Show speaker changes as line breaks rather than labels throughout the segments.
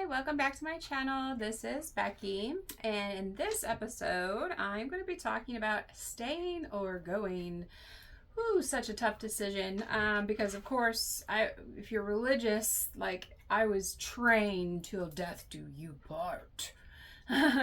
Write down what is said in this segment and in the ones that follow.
welcome back to my channel. This is Becky, and in this episode, I'm going to be talking about staying or going. Whew, such a tough decision. Because of course, if you're religious, like I was trained till death do you part.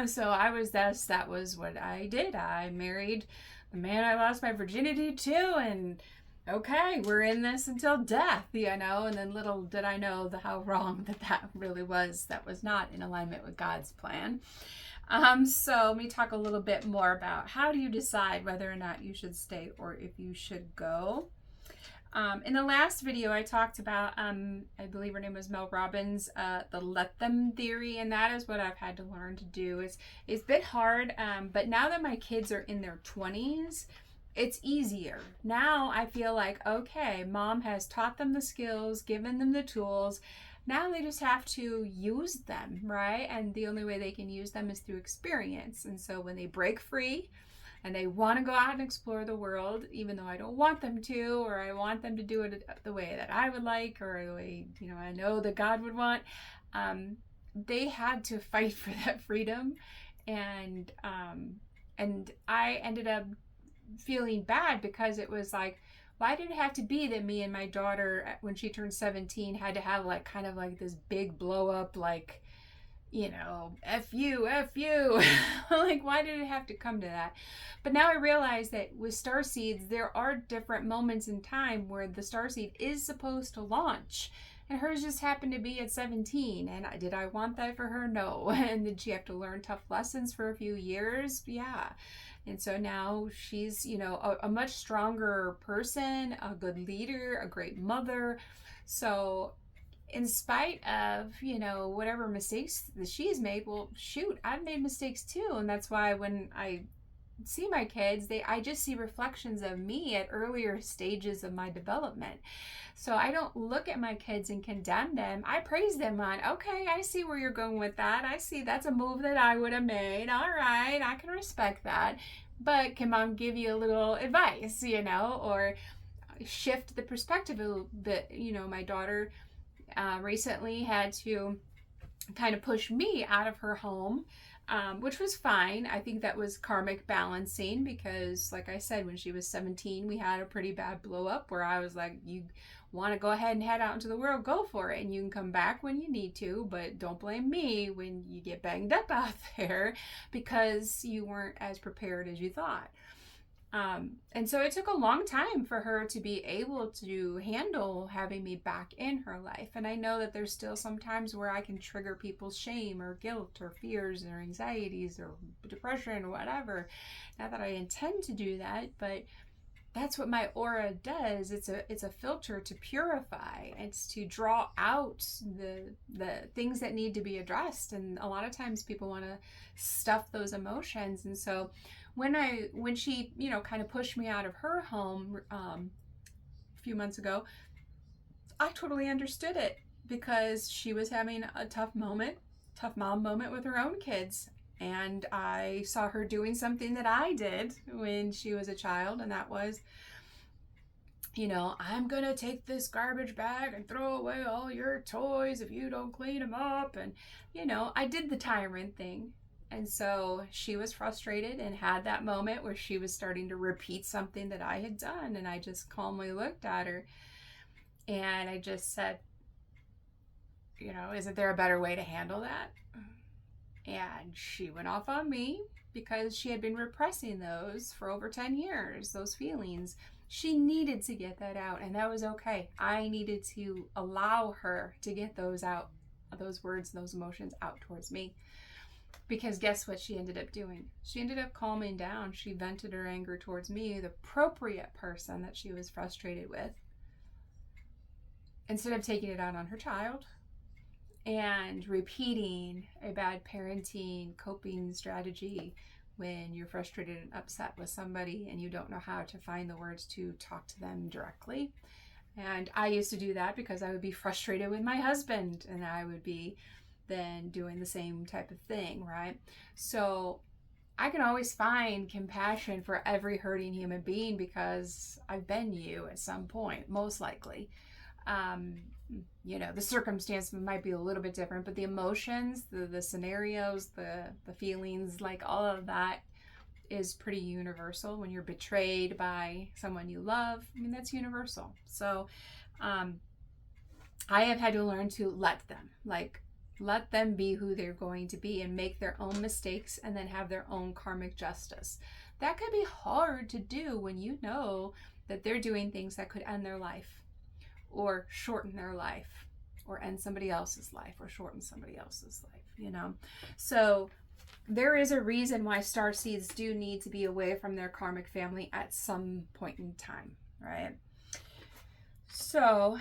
So that was what I did. I married the man I lost my virginity to, and okay, we're in this until death, and then little did I know how wrong that really was. That was not in alignment with God's plan. So let me talk a little bit more about how do you decide whether or not you should stay or if you should go. In the last video, I talked about, I believe her name was Mel Robbins, the let them theory, and that is what I've had to learn to do. It's a bit hard, but now that my kids are in their 20s, it's easier. Now I feel like, okay, mom has taught them the skills, given them the tools. Now they just have to use them, right? And the only way they can use them is through experience. And so when they break free and they want to go out and explore the world, even though I don't want them to, or I want them to do it the way that I would like, or the way, I know that God would want, they had to fight for that freedom. And I ended up feeling bad because it was like, why did it have to be that me and my daughter, when she turned 17, had to have kind of this big blow up, F you, F you. Like, why did it have to come to that? But now I realize that with starseeds, there are different moments in time where the starseed is supposed to launch. And hers just happened to be at 17. And did I want that for her? No. And did she have to learn tough lessons for a few years? Yeah. And so now she's, a much stronger person, a good leader, a great mother. So in spite of, whatever mistakes that she's made, well, shoot, I've made mistakes too. And that's why when I see my kids, I just see reflections of me at earlier stages of my development. So I don't look at my kids and condemn them. I praise them on, okay, I see where you're going with that. I see that's a move that I would have made. All right, I can respect that. But can mom give you a little advice, or shift the perspective a little bit? My daughter recently had to kind of push me out of her home, which was fine. I think that was karmic balancing because, like I said, when she was 17, we had a pretty bad blow up where I was like, you want to go ahead and head out into the world, go for it. And you can come back when you need to, but don't blame me when you get banged up out there because you weren't as prepared as you thought. And so it took a long time for her to be able to handle having me back in her life. And I know that there's still some times where I can trigger people's shame or guilt or fears or anxieties or depression or whatever. Not that I intend to do that, but that's what my aura does. It's a filter to purify. It's to draw out the things that need to be addressed. And a lot of times people want to stuff those emotions. And so when she, kind of pushed me out of her home a few months ago, I totally understood it because she was having a tough mom moment with her own kids. And I saw her doing something that I did when she was a child, and that was, I'm going to take this garbage bag and throw away all your toys if you don't clean them up. And, I did the tyrant thing. And so she was frustrated and had that moment where she was starting to repeat something that I had done. And I just calmly looked at her and I just said, isn't there a better way to handle that? And she went off on me because she had been repressing those for over 10 years, those feelings. She needed to get that out, and that was okay. I needed to allow her to get those out, those words, those emotions out towards me. Because guess what she ended up doing? She ended up calming down. She vented her anger towards me, the appropriate person that she was frustrated with, instead of taking it out on her child and repeating a bad parenting coping strategy when you're frustrated and upset with somebody and you don't know how to find the words to talk to them directly. And I used to do that because I would be frustrated with my husband and I would be then doing the same type of thing, right? So I can always find compassion for every hurting human being because I've been you at some point, most likely. the circumstance might be a little bit different, but the emotions, the scenarios, the feelings, like all of that is pretty universal. When you're betrayed by someone you love, I mean, that's universal. So I have had to learn to let them be who they're going to be and make their own mistakes and then have their own karmic justice. That could be hard to do when you know that they're doing things that could end their life or shorten their life or end somebody else's life or shorten somebody else's life, So there is a reason why starseeds do need to be away from their karmic family at some point in time, right? So,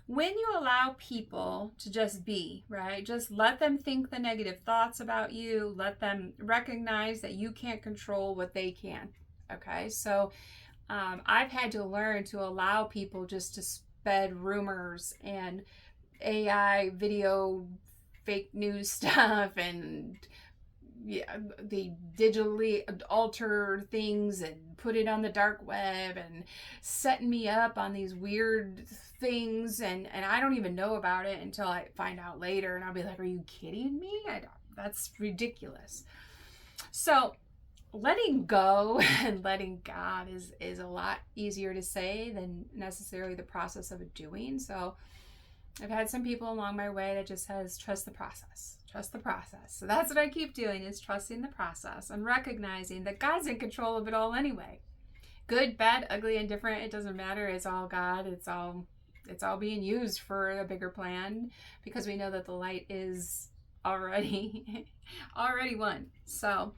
when you allow people to just be, right? Just let them think the negative thoughts about you. Let them recognize that you can't control what they can. Okay, so I've had to learn to allow people just to spread rumors and AI video fake news stuff and they digitally alter things and put it on the dark web and setting me up on these weird things and I don't even know about it until I find out later, and I'll be like, are you kidding me? That's ridiculous. So letting go and letting God is a lot easier to say than necessarily the process of doing. So I've had some people along my way that just says, trust the process. Trust the process. So that's what I keep doing, is trusting the process and recognizing that God's in control of it all anyway. Good, bad, ugly, indifferent, it doesn't matter. It's all God. It's all being used for a bigger plan, because we know that the light is already won. So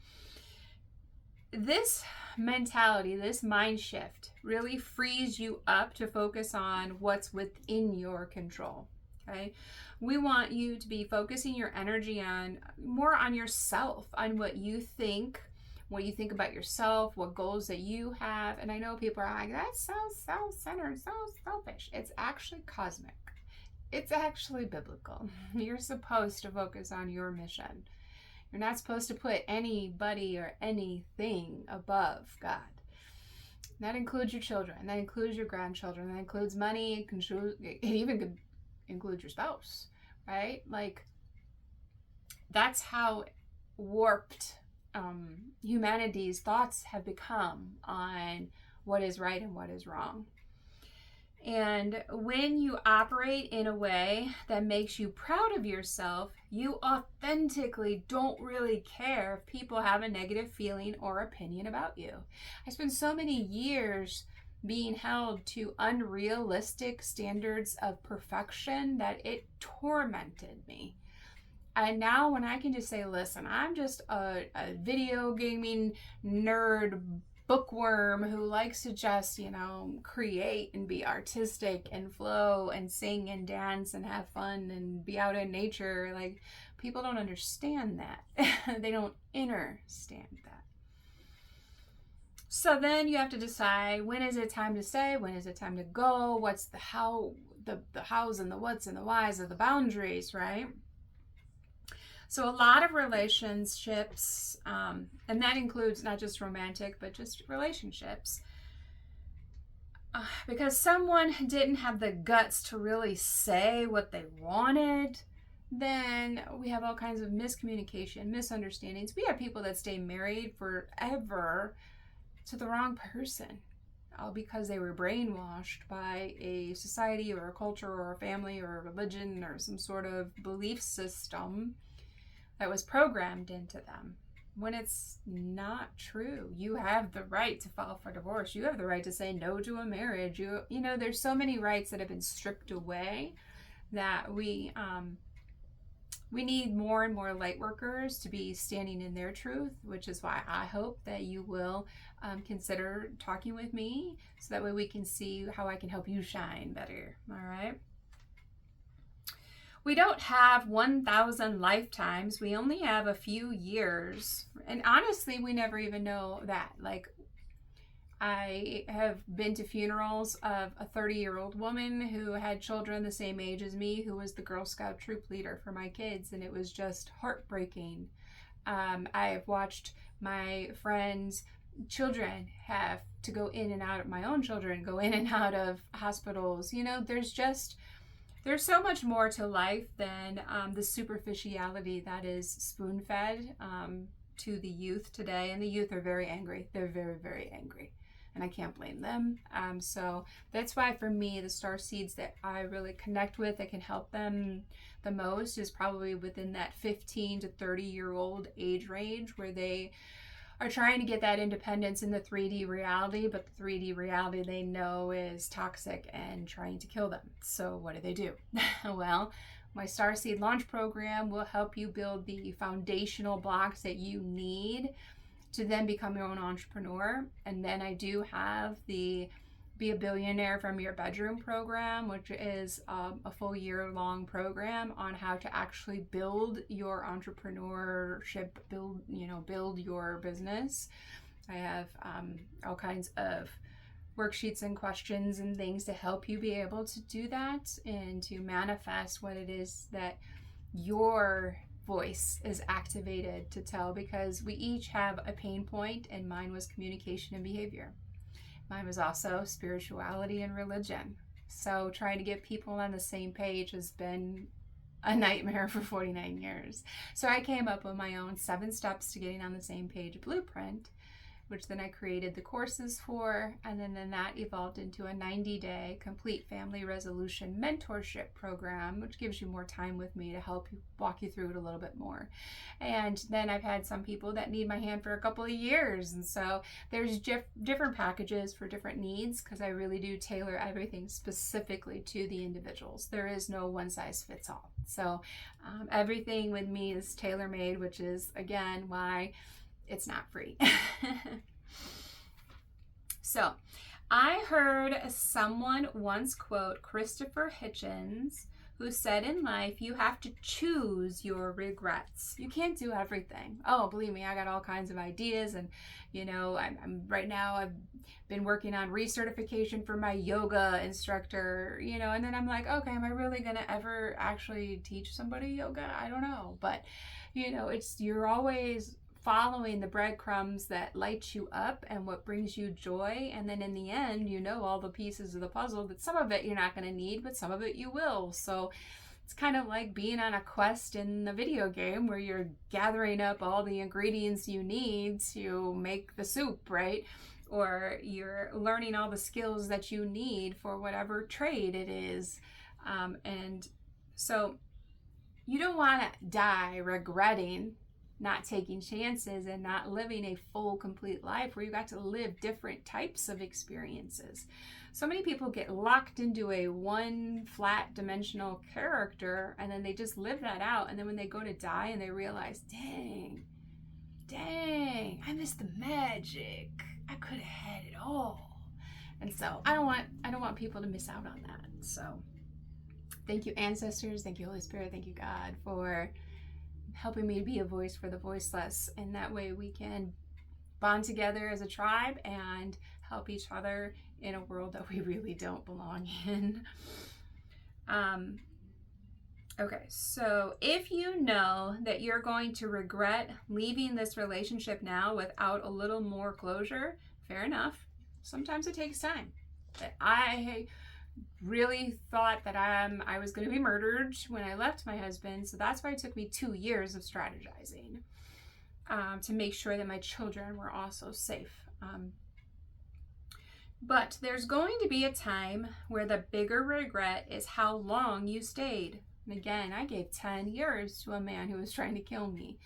this mentality, this mind shift really frees you up to focus on what's within your control. Okay, we want you to be focusing your energy on more on yourself, on what you think about yourself, what goals that you have. And I know people are like, that's so self-centered, so selfish. It's actually cosmic. It's actually biblical. You're supposed to focus on your mission. You're not supposed to put anybody or anything above God. That includes your children. That includes your grandchildren. That includes money. It even could include your spouse, right? Like, that's how warped humanity's thoughts have become on what is right and what is wrong. And when you operate in a way that makes you proud of yourself, you authentically don't really care if people have a negative feeling or opinion about you. I spent so many years being held to unrealistic standards of perfection that it tormented me. And now when I can just say, listen, I'm just a video gaming nerd bookworm who likes to just, create and be artistic and flow and sing and dance and have fun and be out in nature. Like, people don't understand that. They don't understand that. So then you have to decide, when is it time to stay? When is it time to go? What's the how, the hows and the whats and the whys of the boundaries, right? So a lot of relationships, and that includes not just romantic, but just relationships, because someone didn't have the guts to really say what they wanted, then we have all kinds of miscommunication, misunderstandings. We have people that stay married forever to the wrong person, all because they were brainwashed by a society or a culture or a family or a religion or some sort of belief system that was programmed into them, when it's not true. You have the right to file for divorce. You have the right to say no to a marriage. There's so many rights that have been stripped away that we need more and more light workers to be standing in their truth, which is why I hope that you will consider talking with me, so that way we can see how I can help you shine better. All right. We don't have 1,000 lifetimes. We only have a few years. And honestly, we never even know that. Like, I have been to funerals of a 30-year-old woman who had children the same age as me, who was the Girl Scout troop leader for my kids, and it was just heartbreaking. I've watched my friends children have to go in and out of, my own children go in and out of hospitals. You know, there's so much more to life than the superficiality that is spoon-fed to the youth today. And the youth are very angry. They're very, very angry. And I can't blame them. So that's why for me, the star seeds that I really connect with that can help them the most is probably within that 15 to 30-year-old age range, where they are trying to get that independence in the 3D reality, but the 3D reality they know is toxic and trying to kill them. So what do? Well, my Starseed Launch Program will help you build the foundational blocks that you need to then become your own entrepreneur. And then I do have the Be a Billionaire from Your Bedroom program, which is a full year-long program on how to actually build your entrepreneurship, build your business. I have all kinds of worksheets and questions and things to help you be able to do that and to manifest what it is that your voice is activated to tell, because we each have a pain point, and mine was communication and behavior. Mine was also spirituality and religion. So trying to get people on the same page has been a nightmare for 49 years. So I came up with my own 7 steps to getting on the same page blueprint, which then I created the courses for, and then that evolved into a 90-day complete family resolution mentorship program, which gives you more time with me to help you walk you through it a little bit more. And then I've had some people that need my hand for a couple of years, and so there's different packages for different needs, because I really do tailor everything specifically to the individuals. There is no one size fits all. So everything with me is tailor-made, which is, again, why it's not free. So I heard someone once quote Christopher Hitchens, who said, in life, you have to choose your regrets. You can't do everything. Oh, believe me, I got all kinds of ideas. And, I'm right now, I've been working on recertification for my yoga instructor, and then I'm like, okay, am I really going to ever actually teach somebody yoga? I don't know. But, you're always following the breadcrumbs that light you up and what brings you joy. And then in the end, all the pieces of the puzzle, that some of it you're not going to need, but some of it you will. So it's kind of like being on a quest in the video game where you're gathering up all the ingredients you need to make the soup, right? Or you're learning all the skills that you need for whatever trade it is. And so you don't want to die regretting not taking chances and not living a full, complete life where you got to live different types of experiences. So many people get locked into a one flat dimensional character, and then they just live that out. And then when they go to die and they realize, dang, I missed the magic. I could have had it all. And so I don't want people to miss out on that. So thank you, ancestors. Thank you, Holy Spirit. Thank you, God, for helping me be a voice for the voiceless. And that way we can bond together as a tribe and help each other in a world that we really don't belong in. Okay, so if you know that you're going to regret leaving this relationship now without a little more closure, fair enough. Sometimes it takes time. I really thought that I was going to be murdered when I left my husband. So that's why it took me 2 years of strategizing to make sure that my children were also safe. But there's going to be a time where the bigger regret is how long you stayed. And again, I gave 10 years to a man who was trying to kill me.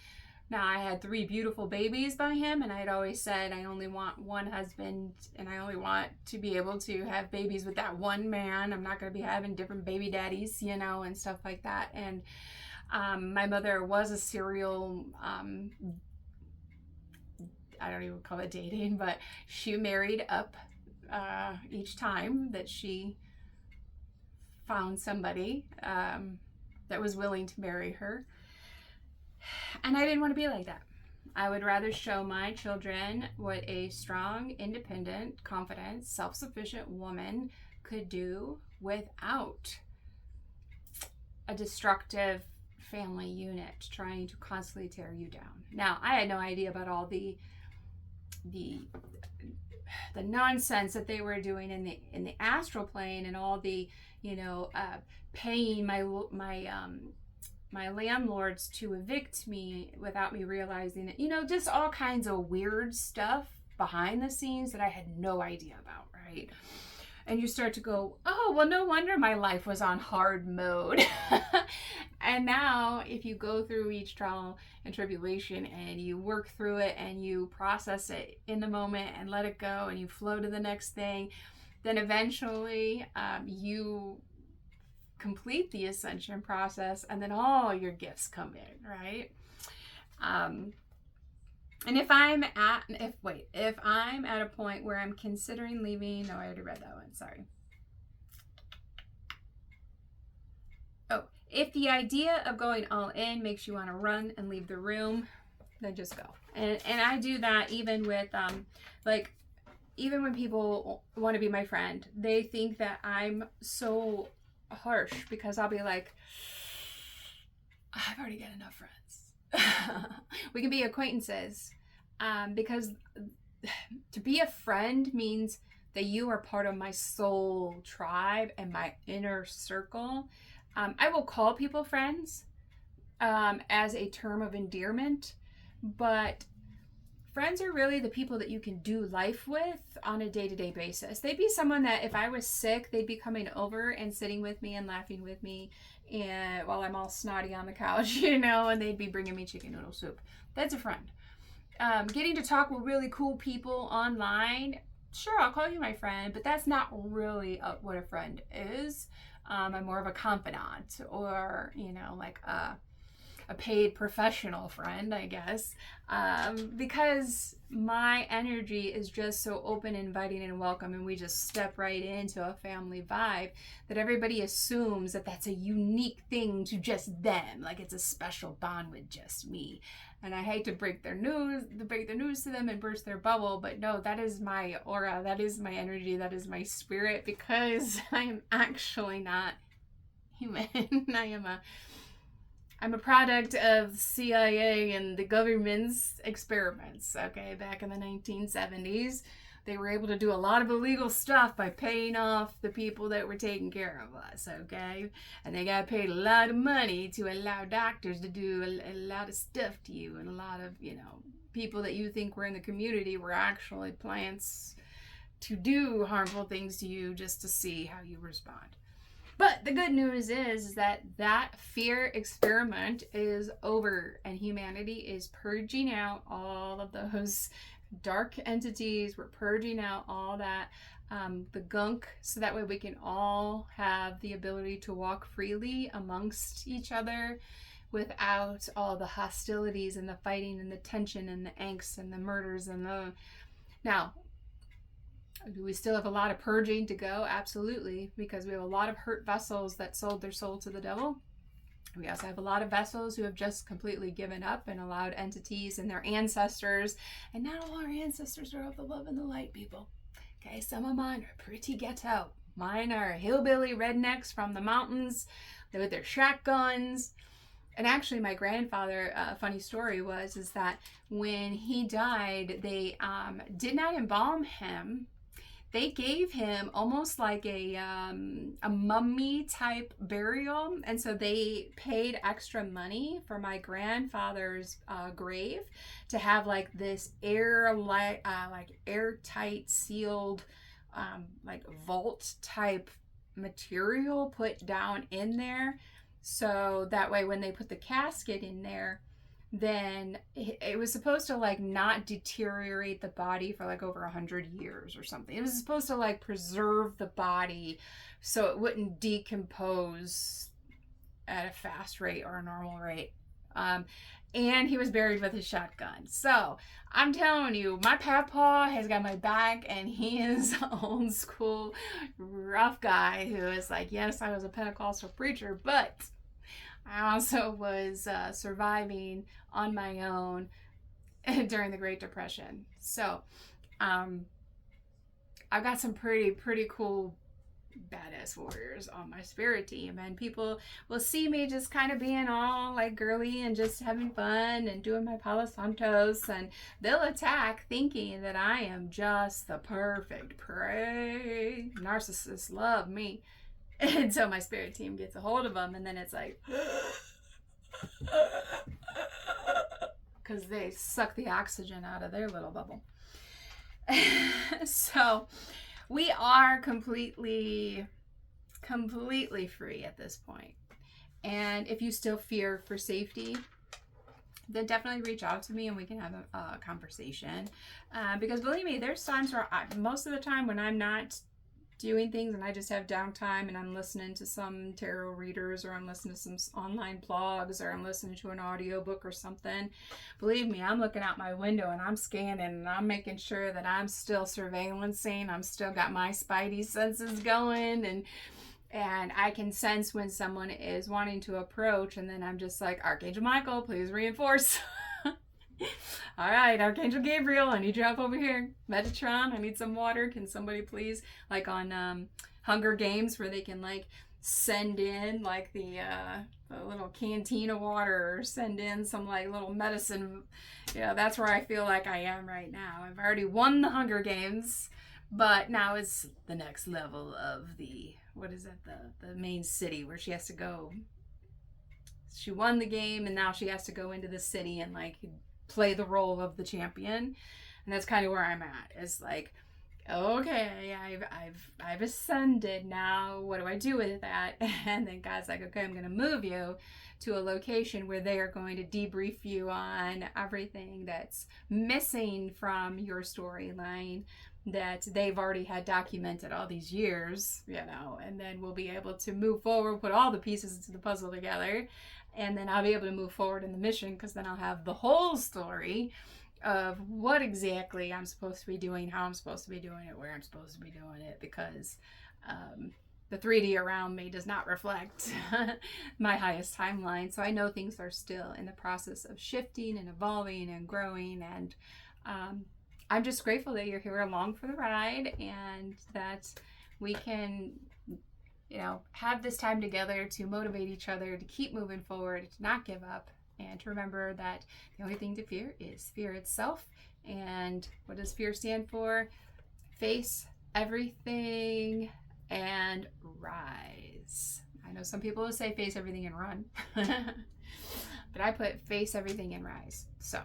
Now, I had 3 beautiful babies by him, and I had always said I only want one husband, and I only want to be able to have babies with that one man. I'm not going to be having different baby daddies, and stuff like that. And my mother was a serial, I don't even call it dating, but she married up each time that she found somebody that was willing to marry her. And I didn't want to be like that. I would rather show my children what a strong, independent, confident, self-sufficient woman could do without a destructive family unit trying to constantly tear you down. Now, I had no idea about all the the nonsense that they were doing in the astral plane, and all the, paying my landlords to evict me without me realizing it. Just all kinds of weird stuff behind the scenes that I had no idea about, right? And you start to go, oh, well, no wonder my life was on hard mode. And now, if you go through each trial and tribulation and you work through it and you process it in the moment and let it go and you flow to the next thing, then eventually you complete the ascension process, and then all your gifts come in, right? And if I'm at a point where I'm considering leaving, no, I already read that one, sorry. Oh, if the idea of going all in makes you want to run and leave the room, then just go. And I do that even with, even when people want to be my friend, they think that I'm so harsh because I'll be like, I've already got enough friends. We can be acquaintances, because to be a friend means that you are part of my soul tribe and my inner circle. I will call people friends as a term of endearment, but friends are really the people that you can do life with on a day-to-day basis. They'd be someone that if I was sick, they'd be coming over and sitting with me and laughing with me, and while I'm all snotty on the couch, and they'd be bringing me chicken noodle soup. That's a friend. Getting to talk with really cool people online, sure, I'll call you my friend, but that's not really what a friend is. I'm more of a confidant, or, like a paid professional friend, I guess, because my energy is just so open, inviting, and welcome, and we just step right into a family vibe that everybody assumes that that's a unique thing to just them, like it's a special bond with just me. And I hate to break the news to them and burst their bubble, but no, that is my aura, that is my energy, that is my spirit, because I am actually not human. I'm a product of CIA and the government's experiments, okay? Back in the 1970s, they were able to do a lot of illegal stuff by paying off the people that were taking care of us, okay? And they got paid a lot of money to allow doctors to do a lot of stuff to you, and a lot of, people that you think were in the community were actually plants to do harmful things to you just to see how you respond. But the good news is that fear experiment is over, and humanity is purging out all of those dark entities. We're purging out all that, the gunk, so that way we can all have the ability to walk freely amongst each other without all the hostilities and the fighting and the tension and the angst and the murders and the... Now, do we still have a lot of purging to go? Absolutely, because we have a lot of hurt vessels that sold their soul to the devil. We also have a lot of vessels who have just completely given up and allowed entities and their ancestors. And not all our ancestors are of the love and the light, people. Okay, some of mine are pretty ghetto. Mine are hillbilly rednecks from the mountains with their shotguns. And actually, my grandfather, a funny story is that when he died, they did not embalm him. They gave him almost like a mummy type burial, and so they paid extra money for my grandfather's grave to have like this airtight sealed like vault type material put down in there, so that way when they put the casket in there, then it was supposed to like not deteriorate the body for like over 100 years or something. It was supposed to like preserve the body so it wouldn't decompose at a fast rate or a normal rate. And he was buried with his shotgun. So I'm telling you, my papa has got my back, and he is an old school rough guy who is like, yes, I was a Pentecostal preacher, but I also was surviving on my own during the Great Depression. So I've got some pretty cool badass warriors on my spirit team, and people will see me just kind of being all like girly and just having fun and doing my Palo Santos, and they'll attack thinking that I am just the perfect prey. Narcissists love me. And so my spirit team gets a hold of them, and then it's like because they suck the oxygen out of their little bubble. So we are completely free at this point. And if you still fear for safety, then definitely reach out to me and we can have a conversation. Because believe me, there's times where most of the time when I'm not doing things and I just have downtime and I'm listening to some tarot readers, or I'm listening to some online blogs, or I'm listening to an audiobook or something, believe me, I'm looking out my window and I'm scanning and I'm making sure that I'm still surveillancing. I'm still got my spidey senses going, and I can sense when someone is wanting to approach, and then I'm just like, Archangel Michael, please reinforce. All right, Archangel Gabriel, I need you up over here. Metatron, I need some water. Can somebody please, like on Hunger Games, where they can like send in like the little canteen of water, or send in some like little medicine. Yeah, that's where I feel like I am right now. I've already won the Hunger Games, but now it's the next level of the, what is it, the main city where she has to go. She won the game, and now she has to go into the city and like play the role of the champion. And that's kind of where I'm at. It's like, okay, I've ascended now. What do I do with that? And then God's like, okay, I'm going to move you to a location where they are going to debrief you on everything that's missing from your storyline that they've already had documented all these years, you know, and then we'll be able to move forward, put all the pieces to the puzzle together, and then I'll be able to move forward in the mission, because then I'll have the whole story of what exactly I'm supposed to be doing, how I'm supposed to be doing it, where I'm supposed to be doing it, because the 3D around me does not reflect my highest timeline. So I know things are still in the process of shifting and evolving and growing, and I'm just grateful that you're here along for the ride, and that we can, you know, have this time together to motivate each other to keep moving forward, to not give up, and to remember that the only thing to fear is fear itself. And what does fear stand for? Face everything and rise. I know some people will say face everything and run, but I put face everything and rise. So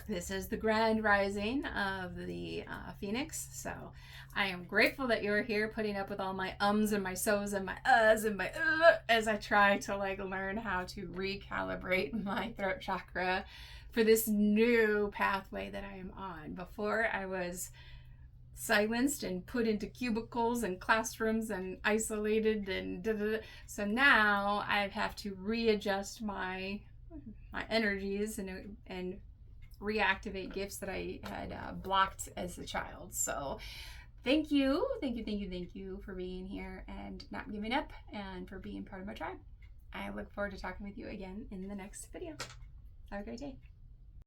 this is the grand rising of the Phoenix. So I am grateful that you're here, putting up with all my ums and my so's and my uhs and my as I try to like learn how to recalibrate my throat chakra for this new pathway that I am on. Before, I was silenced and put into cubicles and classrooms and isolated and so now I have to readjust my energies and reactivate gifts that I had blocked as a child. So thank you for being here and not giving up, and for being part of my tribe. I look forward to talking with you again in the next video. Have a great day.